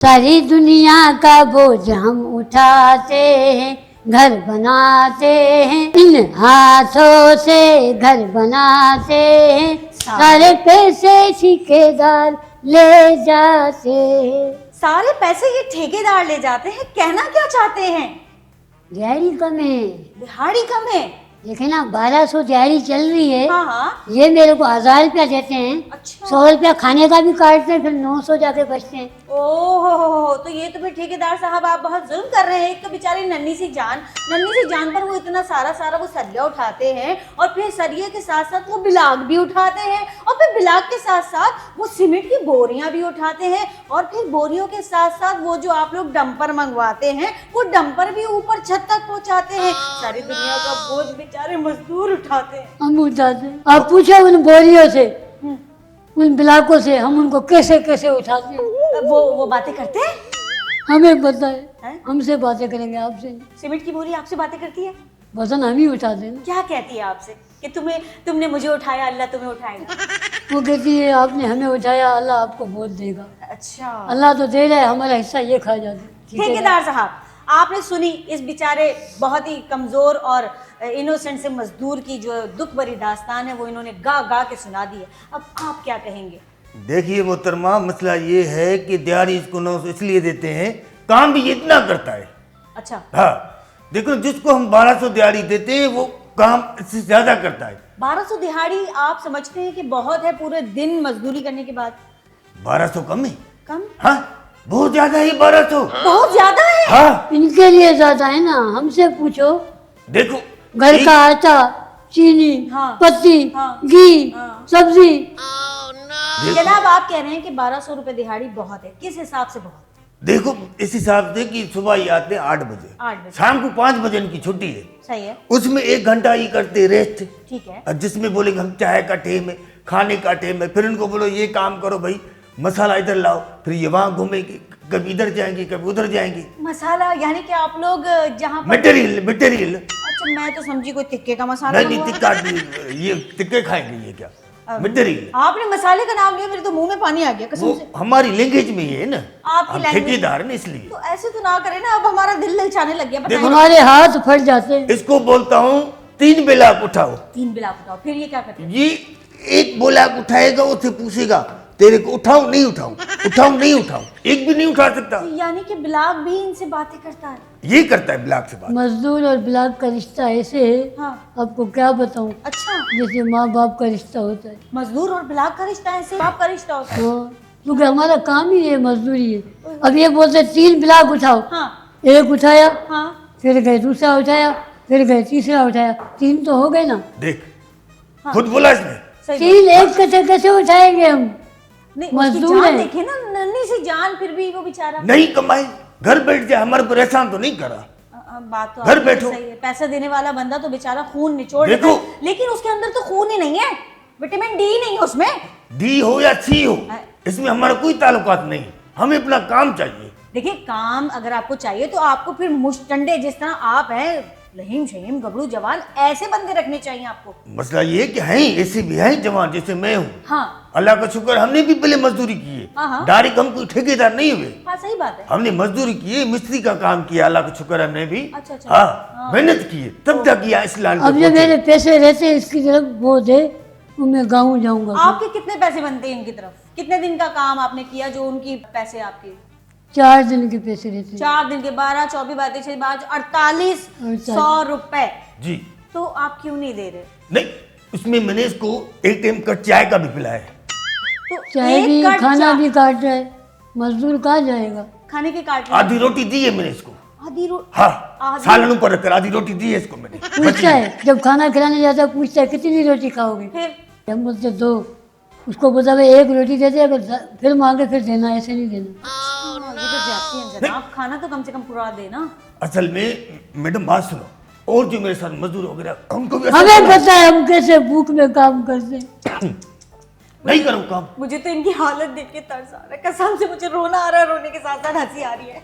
सारी दुनिया का बोझ हम उठाते हैं, घर बनाते हैं, इन हाथों से घर बनाते हैं, सारे पैसे ठेकेदार ले जाते हैं। सारे पैसे ये ठेकेदार ले जाते हैं, कहना क्या चाहते हैं? दिहाड़ी कम है, दिहाड़ी कम है। देखे ना 1200 दिहाड़ी चल रही है। हाँ हाँ। ये मेरे को 1000 रुपया देते हैं, अच्छा। 100 रुपया खाने का भी काटते हैं, फिर 900 जाके बचते हैं। ओहो, तो ये तो फिर ठेकेदार साहब आप बहुत जुल्म कर रहे हैं। एक तो बेचारी नन्ही सी जान पर वो इतना सारा वो सरिया उठाते हैं, और फिर सरिये के साथ साथ वो बिलाग भी उठाते हैं, और फिर बिलाग के साथ साथ वो सीमेंट की बोरियां भी उठाते हैं, और फिर बोरियों के साथ साथ वो जो आप लोग डंपर मंगवाते हैं वो डंपर भी ऊपर छत तक पहुंचाते हैं। सारी दुनिया का बोझ बेचारे मजदूर उठाते हैं। हम उठाते हैं। आप पूछे उन बोरियों से, उन बिलाकों से, हम उनको कैसे कैसे उठाते हैं। वो बातें करते हैं? हमें पता है, हैं? हमसे बातें करेंगे आपसे। सीमेंट की बोरी आपसे बातें करती है? वजन हम ही उठाते हैं ना। क्या कहती है आपसे कि तुमने मुझे उठाया, अल्लाह तुम्हें उठाएगा? वो कहती है आपने हमें उठाया, अल्लाह आपको बहुत देगा। अच्छा। अल्लाह तो दे रहा है, हमारा हिस्सा ये खा जाते हैं। ठेकेदार साहब, आपने सुनी इस बेचारे बहुत ही कमजोर और इनोसेंट से मजदूर की जो दुख भरी दास्तान है, वो इन्होंने गा गा के सुना दी है। अब आप क्या कहेंगे? देखिए मोहतरमा, मसला ये है कि दिहाड़ी इसको 900 इसलिए देते हैं, काम भी इतना करता है। अच्छा। हाँ, देखो जिसको हम 1200 दिहाड़ी देते हैं वो काम इससे ज्यादा करता है। 1200 दिहाड़ी आप समझते हैं कि बहुत है पूरे दिन मजदूरी करने के बाद? 1200 कम है? कम? हाँ, बहुत ज्यादा है 1200। बहुत ज्यादा है। हाँ, इनके लिए ज्यादा है ना, हमसे पूछो। देखो घर का आटा, चीनी, हाँ, पत्ती, हाँ, घी, हाँ। सब्जी। जनाब आप कह रहे हैं कि 1200 रुपए दिहाड़ी बहुत है, किस हिसाब से बहुत? देखो इस हिसाब से कि सुबह ही आते हैं 8 बजे, 8 बजे, शाम को 5 बजे इनकी छुट्टी है। सही है, उसमें 1 घंटा ही करते रेस्ट, ठीक है। और जिसमें बोलेंगे हम चाय का टाइम है, खाने का टाइम है, फिर उनको बोलो ये काम करो भाई, मसाला इधर लाओ, फिर ये वहाँ घूमेंगे, कभी इधर जाएंगे कभी उधर जाएंगे। मसाला यानी कि आप लोग जहाँ पर... मटेरियल। अच्छा, मैं तो समझी कोई टिक्के का मसाला नहीं हुआ। टिक्का, ये टिक्के खाएंगे ये क्या, मटेरियल। आपने मसाले का नाम लिया, मेरे तो मुंह में पानी आ गया कसम वो से। हमारी लैंग्वेज में ही है ना, आपकी हम लैंग्वेज ठेकेदार ना इसलिए। तो ऐसे तो ना करें ना, अब हमारा दिल ललचाने लग गया। बताइए। हमारे हाथ फट जाते हैं। इसको बोलता हूँ 3 बेलाक उठाओ। 3 बिला बताओ, फिर ये क्या करते हैं? ये 1 बोलाक उठाएगा, उससे पूछेगा तेरे को उठाऊं नहीं उठाऊं, उठाऊं नहीं उठाऊं, एक भी नहीं उठा सकता। यानी कि बिलाग भी इनसे बातें करता है? ये करता है ब्लाक से बात। मजदूर और ब्लाक का रिश्ता ऐसे है, हाँ। आपको क्या बताऊं, अच्छा, जैसे माँ बाप का रिश्ता होता है। मजदूर और बिलाग का रिश्ता ऐसे बाप का रिश्ता होता है? हाँ, क्योंकि हमारा काम ही है, मजदूरी है। अब ये बोलते 3 ब्लाक उठाओ, हाँ 1 उठाया, हाँ। फिर गए दूसरा उठाया, फिर गए तीसरा उठाया, 3 तो हो गए ना। देख हाँ। खुद बोला इसने। सही 3 एक कैसे उठाएंगे हम, नहीं, मजदूर उसकी जान है। देखे ना, नन्ही सी जान, फिर भी वो बेचारा। नहीं कमाए, घर बैठ जाए, हमारे परेशान तो नहीं करा। बात तो घर आपकी बैठो। सही है, पैसा देने वाला बंदा तो बेचारा खून निचोड़ देखो। देता है, लेकिन उसके अंदर तो खून ही नहीं है, विटामिन डी नहीं है उसमें। डी हो या सी हो, इसमें हमारा कोई ताल्लुकात नहीं, हमें अपना काम चाहिए। देखिए, काम अगर आपको चाहिए तो आपको फिर मुश्तंडे जिस तरह आप हैं, लहीम शहीम गबरू जवान, ऐसे बंदे रखने चाहिए आपको। मसला ये कि हैं ऐसे भी हैं जवान जैसे मैं हूँ। हाँ अल्लाह का शुक्र, हमने भी पहले मजदूरी की है, हाँ, हाँ। डायरेक्ट हम कोई ठेकेदार नहीं हुए, हाँ, सही बात है। हमने मजदूरी की है, मिस्त्री का काम किया, अल्लाह का शुक्र हमने भी। अच्छा, अच्छा। हाँ, मेहनत की है, तब जा किया इस लाइन पे अब जो पहुंचे। मेरे पैसे रहते हैं इसकी तरफ वो दे, तो मैं गाँव जाऊंगा। आपके कितने पैसे बनते हैं इनकी तरफ? कितने दिन का काम आपने किया जो उनकी पैसे आपके? 4 दिन के पैसे रहते हैं। 4 दिन के 12, 24, 32, 6, 4800 रुपए। जी तो आप क्यों नहीं दे रहे? नहीं, उसमें मैंने इसको एक टाइम का चाय का भी पिलाया है। तो चाय एक भी, कट खाना भी काट रहा है, मजदूर कहाँ जाएगा। खाने के काट आधी रोटी दी है मैंने इसको। आधी हाँ, आधी- सालन ऊपर रखकर आधी रोटी दी है इसको मैंने। पूछता है, जब खाना खिलाने जाता है पूछता है कितनी रोटी खाओगे, फिर हम बोलते 2, उसको बोलता है 1 रोटी दे दे, अगर फिर मांगे फिर देना, ऐसे नहीं देना। ये तो जाती है जनाब, खाना तो कम से कम पूरा देना। असल में मैडम बात सुनो, और जो मेरे साथ मजदूर वगैरह उनको भी हमें पता है हम कैसे भूख में काम करते हैं। नहीं करूँ काम। मुझे तो इनकी हालत देख के तरस आ रहा है, कसम से मुझे रोना आ रहा है, रोने के साथ साथ हंसी आ रही है।